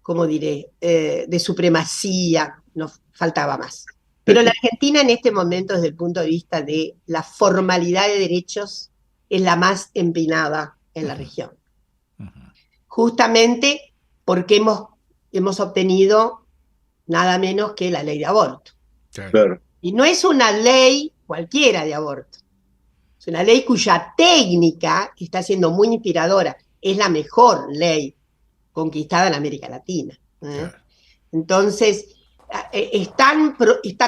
¿cómo diré?, de supremacía, nos faltaba más. Pero la Argentina en este momento, desde el punto de vista de la formalidad de derechos, es la más empinada en la región. Justamente porque hemos obtenido nada menos que la ley de aborto. Claro. Y no es una ley cualquiera de aborto. Es una ley cuya técnica está siendo muy inspiradora. Es la mejor ley conquistada en América Latina. Claro. Entonces, está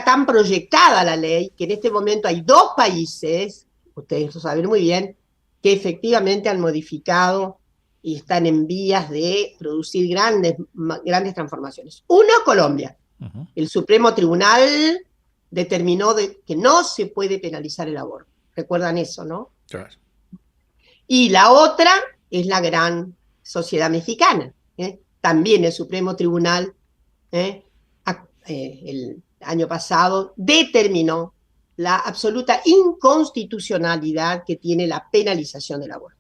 tan proyectada la ley que en este momento hay 2 países, ustedes lo saben muy bien, que efectivamente han modificado y están en vías de producir grandes transformaciones. Uno, Colombia. Ujú. El Supremo Tribunal determinó que no se puede penalizar el aborto. ¿Recuerdan eso, no? Claro. Y la otra es la gran sociedad mexicana. También el Supremo Tribunal el año pasado determinó la absoluta inconstitucionalidad que tiene la penalización del aborto.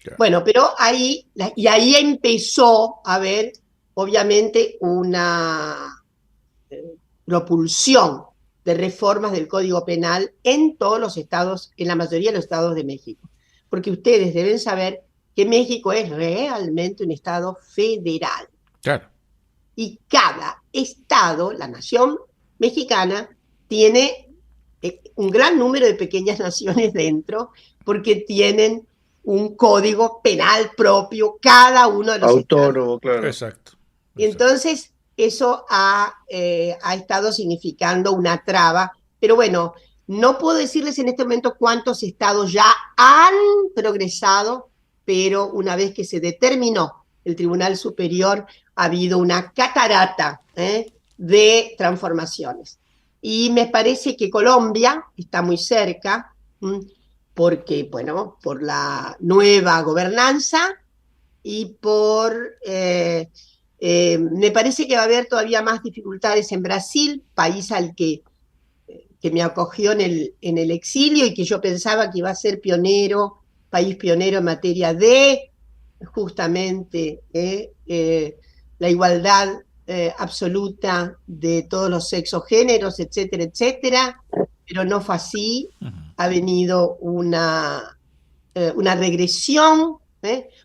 Claro. Bueno, pero ahí empezó a haber, obviamente, una propulsión de reformas del Código Penal en todos los estados, en la mayoría de los estados de México. Porque ustedes deben saber que México es realmente un estado federal. Claro. Y cada estado, la nación mexicana, tiene un gran número de pequeñas naciones dentro, porque tienen un código penal propio, cada uno de los autónomo, claro. Exacto. y entonces eso ha estado significando una traba. Pero bueno, no puedo decirles en este momento cuántos estados ya han progresado, pero una vez que se determinó el Tribunal Superior, ha habido una catarata de transformaciones. Y me parece que Colombia está muy cerca, porque, bueno, por la nueva gobernanza y por... me parece que va a haber todavía más dificultades en Brasil, país al que me acogió en el exilio y que yo pensaba que iba a ser país pionero en materia de justamente la igualdad absoluta de todos los sexos, géneros, etcétera, etcétera, pero no fue así. Ha venido una regresión.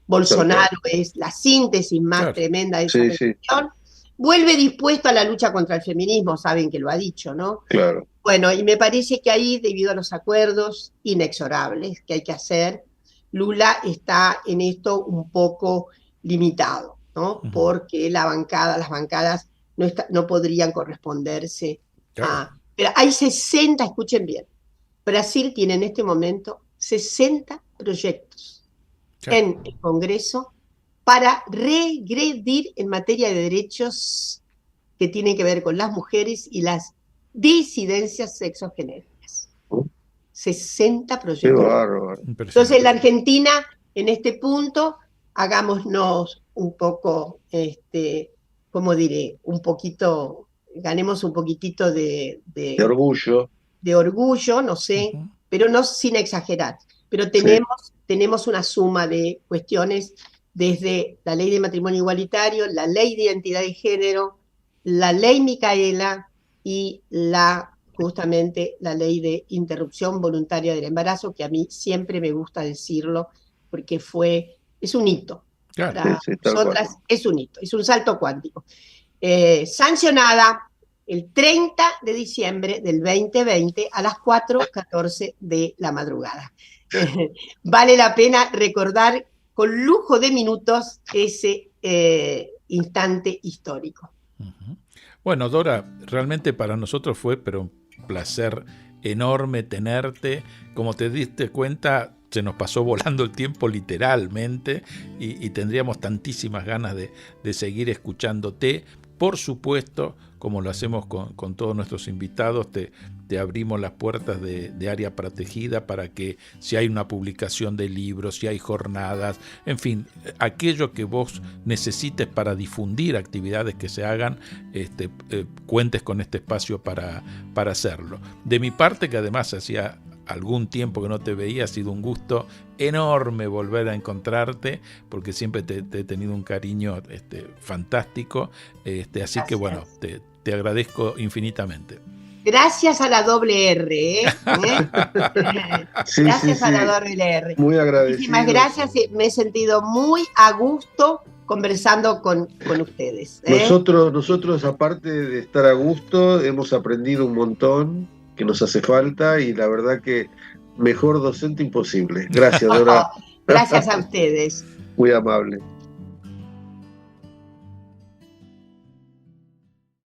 Bolsonaro es la síntesis más tremenda de esa regresión. Vuelve dispuesto a la lucha contra el feminismo, saben que lo ha dicho, ¿no? Claro. Bueno, y me parece que ahí, debido a los acuerdos inexorables que hay que hacer, Lula está en esto un poco limitado, ¿no? Porque las bancadas no podrían corresponderse a... Pero hay 60, escuchen bien, Brasil tiene en este momento 60 proyectos en el Congreso para regredir en materia de derechos que tienen que ver con las mujeres y las disidencias sexogenéricas. 60 proyectos. Qué bárbaro. Entonces, en la Argentina, en este punto, hagámonos un poco, ¿cómo diré? Un poquito, ganemos un poquitito de orgullo. De orgullo, no sé, pero no sin exagerar. Pero tenemos una suma de cuestiones, desde la ley de matrimonio igualitario, la ley de identidad de género, la ley Micaela y justamente la ley de interrupción voluntaria del embarazo, que a mí siempre me gusta decirlo, porque es un hito. Para nosotras es un hito, es un salto cuántico. Sancionada el 30 de diciembre del 2020 a las 4:14 de la madrugada. Vale la pena recordar con lujo de minutos ese instante histórico. Bueno, Dora, realmente para nosotros fue un placer enorme tenerte. Como te diste cuenta, se nos pasó volando el tiempo literalmente y tendríamos tantísimas ganas de seguir escuchándote. Por supuesto, como lo hacemos con todos nuestros invitados, te abrimos las puertas de Área Protegida para que, si hay una publicación de libros, si hay jornadas, en fin, aquello que vos necesites para difundir actividades que se hagan, cuentes con este espacio para hacerlo. De mi parte, que además hacía algún tiempo que no te veía, ha sido un gusto enorme volver a encontrarte, porque siempre te he tenido un cariño fantástico, así gracias. Que bueno, te agradezco infinitamente. Gracias a la doble R, Gracias a la doble R. Muy agradecido. Muchísimas gracias, me he sentido muy a gusto conversando con ustedes. Nosotros, aparte de estar a gusto, hemos aprendido un montón que nos hace falta, y la verdad que mejor docente imposible. Gracias, Dora. Gracias a ustedes. Muy amable.